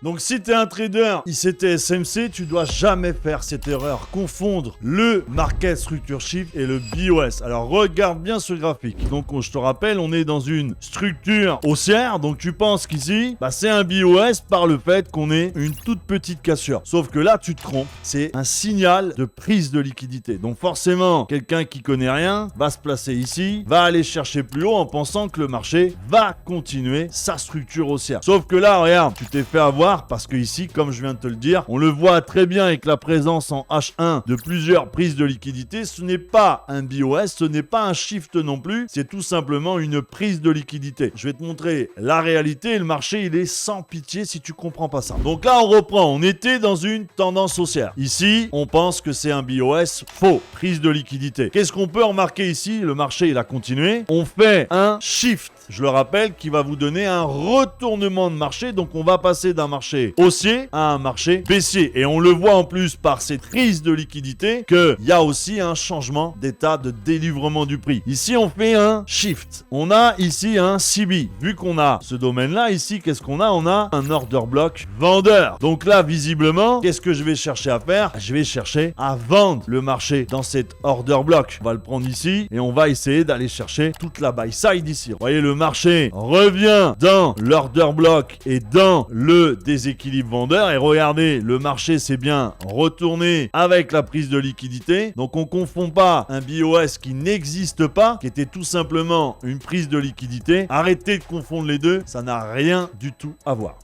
Donc si tu es un trader ICT SMC, tu dois jamais faire cette erreur, confondre le Market Structure Shift et le BOS. Alors regarde bien ce graphique. Donc je te rappelle, on est dans une structure haussière, donc tu penses qu'ici, c'est un BOS par le fait qu'on ait une toute petite cassure. Sauf que là, tu te trompes, c'est un signal de prise de liquidité. Donc forcément, quelqu'un qui connaît rien va se placer ici, va aller chercher plus haut en pensant que le marché va continuer sa structure haussière. Sauf que là, regarde, tu t'es fait avoir parce que ici, comme je viens de te le dire, on le voit très bien avec la présence en H1 de plusieurs prises de liquidité. Ce n'est pas un BOS, ce n'est pas un shift non plus, c'est tout simplement une prise de liquidité. Je vais te montrer la réalité et le marché, il est sans pitié si tu comprends pas ça. Donc là, on reprend. On était dans une tendance haussière. Ici, on pense que c'est un BOS faux, prise de liquidité. Qu'est-ce qu'on peut remarquer ici? Le marché, il a continué. On fait un shift. Je le rappelle, qui va vous donner un retournement de marché. Donc, on va passer d'un marché haussier à un marché baissier. Et on le voit en plus par cette prise de liquidité qu'il y a aussi un changement d'état de délivrement du prix. Ici, on fait un shift. On a ici un CB. Vu qu'on a ce domaine-là, ici, qu'est-ce qu'on a? On a un order block vendeur. Donc là, visiblement, qu'est-ce que je vais chercher à faire? Je vais chercher à vendre le marché dans cet order block. On va le prendre ici et on va essayer d'aller chercher toute la buy side ici. Vous voyez, le marché revient dans l'order block et dans le déséquilibre vendeur. Et regardez, le marché s'est bien retourné avec la prise de liquidité. Donc on ne confond pas un BOS qui n'existe pas, qui était tout simplement une prise de liquidité. Arrêtez de confondre les deux, ça n'a rien du tout à voir.